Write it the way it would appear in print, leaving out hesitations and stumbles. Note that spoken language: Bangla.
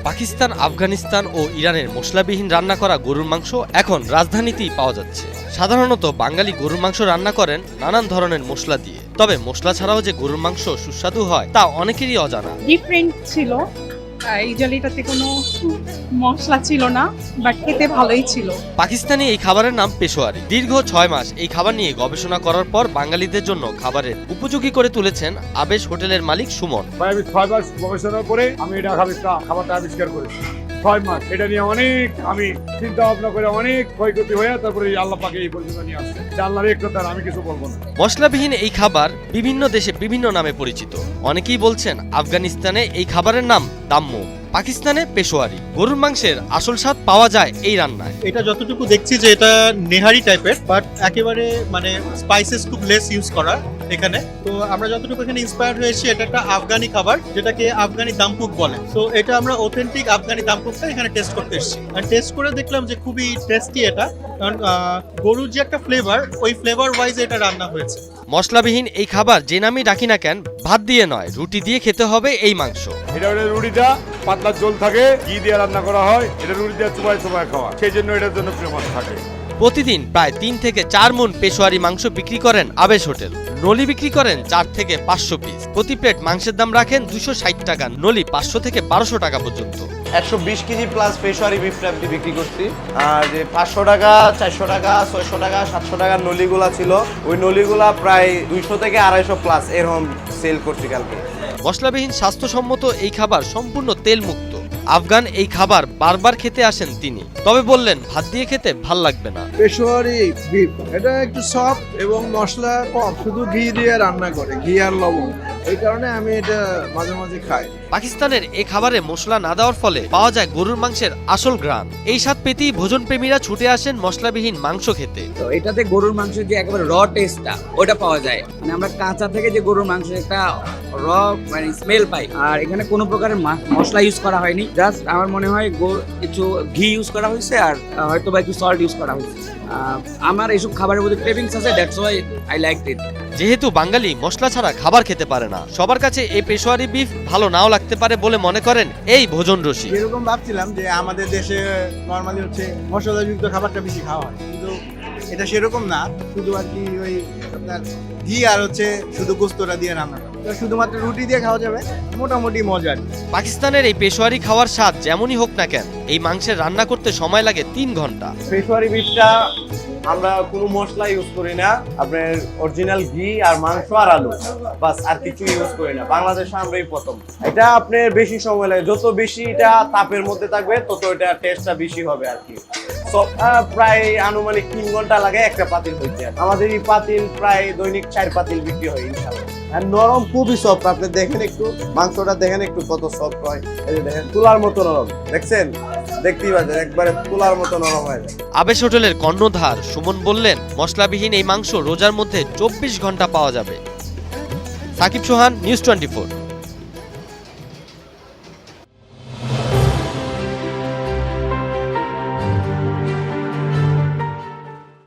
পাকিস্তান, আফগানিস্তান ও ইরানের মশলাবিহীন রান্না করা গরুর মাংস এখন রাজধানীতেই পাওয়া যাচ্ছে। সাধারণত বাঙালি গরুর মাংস রান্না করেন নানান ধরনের মশলা দিয়ে, তবে মশলা ছাড়াও যে গরুর মাংস সুস্বাদু হয় তা অনেকেরই অজানা। ডিফারেন্ট ছিল, এই জলিটাতে কোনো মশলা ছিল না, বাট খেতে ভালোই ছিল। পাকিস্তানি এই খাবারের নাম পেশোয়ারি। দীর্ঘ 6 মাস এই খাবার নিয়ে গবেষণা করার পর বাঙালিদের জন্য খাবারের উপযোগী করে তুলেছেন আবেশ হোটেলের মালিক সুমন। আমি 6 মাস গবেষণা করে আমি এটা খাবারটা আবিষ্কার করেছি। 6 মাস এটা নিয়ে অনেক আমি চিন্তা ভাবনা করে অনেক ক্ষয়ক্ষতি হয়ে তারপরে আল্লাহ পাকে এই পর্যন্ত নিয়ে আসছে। আল্লাহর একতা, আমি কিছু বলবো না। মশলাবিহীন এই খাবার বিভিন্ন দেশে বিভিন্ন নামে পরিচিত। অনেকেই বলছেন আফগানিস্তানে এই খাবারের নাম দাম্মু, পাকিস্তানে পেশোয়ারি। গরুর মাংসের আসল স্বাদ পাওয়া যায় এই রান্নায়। এটা যতটুকু দেখছি যে এটা নেহারি টাইপের, বাট একেবারে মানে স্পাইসেস খুব লেস ইউজ করা এখানে। তো আমরা যতটুকু এখানে ইন্সপায়ার্ড হয়েছি, এটা একটা আফগানি খাবার যেটাকে আফগানি দামপুক বলে। তো এটা আমরা অথেন্টিক আফগানি দামপুকটা এখানে টেস্ট করতে এসেছি, আর টেস্ট করে দেখলাম যে খুবই টেস্টি এটা, কারণ গরুর যে একটা ফ্লেভার, ওই ফ্লেভার ওয়াইজ এটা রান্না হয়েছে। মশলাবিহীন এই খাবার যে নামই ডাকি না কেন, ভাত দিয়ে নয় রুটি দিয়ে খেতে হবে এই মাংস। এটা রুটিটা পাতলা ঝোল থাকে, ঘি দিয়ে রান্না করা হয়। এটা রুটি দিয়ে চুবাই খাওয়া, সেই জন্য এটার জন্য ফেমাস থাকে। প্রতিদিন প্রায় 3 থেকে 4 মণ পেশোয়ারি মাংস বিক্রি করেন আবেশ হোটেল। নলি বিক্রি করেন 4 থেকে 500 পিস। প্রতি প্লেট মাংসের দাম রাখেন 260 টাকা, নলি 500 থেকে 1200 টাকা পর্যন্ত। 120 কেজি প্লাস পেশোয়ারি বিফ ট্র্যাপটি বিক্রি করছি। আর যে 500 টাকা, 400 টাকা, 600 টাকা, 700 টাকার নলিগুলা ছিল, ওই নলিগুলা প্রায় 200 থেকে 250 প্লাস এরকম সেল করছি কালকে। মশলাবিহীন স্বাস্থ্যসম্মত এই খাবার সম্পূর্ণ তেল মুক্ত। আফগান এই খাবার বারবার খেতে আসেন তিনি, তবে বললেন ভাত দিয়ে খেতে ভাল লাগবে না। পেশোয়ারি বিফ এটা একটু সফট এবং মশলা কম, শুধু ঘি দিয়ে রান্না করে, ঘি আর লবণ। এই কারণে আমি এটা মাঝে মাঝে খাই। পাকিস্তানের এই খাবারে মশলা না দেওয়ার ফলে পাওয়া যায় গরুর মাংসের আসল গ্রান। এই স্বাদ পেতেই ভোজন প্রেমীরা ছুটে আসেন মশলাবিহীন মাংস খেতে। তো এটাতে গরুর মাংসের যে একেবারে র টেস্টটা ওটা পাওয়া যায়, মানে আমরা কাঁচা থেকে যে গরুর মাংসের একটা র মানে স্মেল পাই। আর এখানে কোনো প্রকারের মশলা ইউজ করা হয়নি, জাস্ট আমার মনে হয় কিছু ঘি ইউজ করা হয়েছে আর হয়তো বা একটু সল্ট ইউজ করা হয়েছে। আমার এইসব খাবারের মধ্যে ক্রেভিংস আছে, that's why I like it. যেহেতু বাঙালি মশলা ছাড়া খাবার খেতে পারে না, সবার কাছে এই পেশোয়ারি বিফ ভালো নাও লাগতে পারে বলে মনে করেন এই ভোজন রসিক। যেরকম ভাবছিলাম যে আমাদের দেশে নর্মালি হচ্ছে মশলাযুক্ত খাবারটা বেশি খাওয়া হয়, কিন্তু এটা সেরকম না। শুধু আর কি ওই আপনার ঘি আর হচ্ছে শুধু গোস্তটা দিয়ে রান্না করা, শুধুমাত্র রুটি দিয়ে খাওয়া যাবে, মোটামুটি মজার। পাকিস্তানের এই পেশোয়ারি খাওয়ার স্বাদ যেমনই হোক না কেন, এই মাংসের রান্না করতে সময় লাগে 3 ঘন্টা। পেশোয়ারি বিফটা আমরা কোনো মশলা ইউজ করি না, আপনার অরিজিনাল ঘি আর মাংস আর আলু, বাস, আর কিছু ইউজ করি না। বাংলাদেশে আমরাই প্রথম। এটা আপনার বেশি সময় লাগে, যত বেশি এটা তাপের মধ্যে থাকবে তত এটা টেস্টটা বেশি হবে আর কি। প্রায় আনুমানিক 3 ঘন্টা লাগে একটা পাতিল হইতে। আমাদের এই পাতিল প্রায় দৈনিক 4 পাতিল বিক্রি হয় ইনশাআল্লাহ। আর নরম, খুবই সফট। আপনি দেখেন একটু মাংসটা, দেখেন একটু কত সফট হয়। এই যে দেখেন, তুলার মতো নরম, দেখছেন? দেখতেই পাচ্ছেন একবারে তুলার মতো নরম হয়ে যায়। আবেশ হোটেলের কর্ণধার সুমন বললেন, মশলাবিহীন এই মাংস রোজার মধ্যে 24 ঘন্টা পাওয়া যাবে। সাকিব সোহান, নিউজ 24।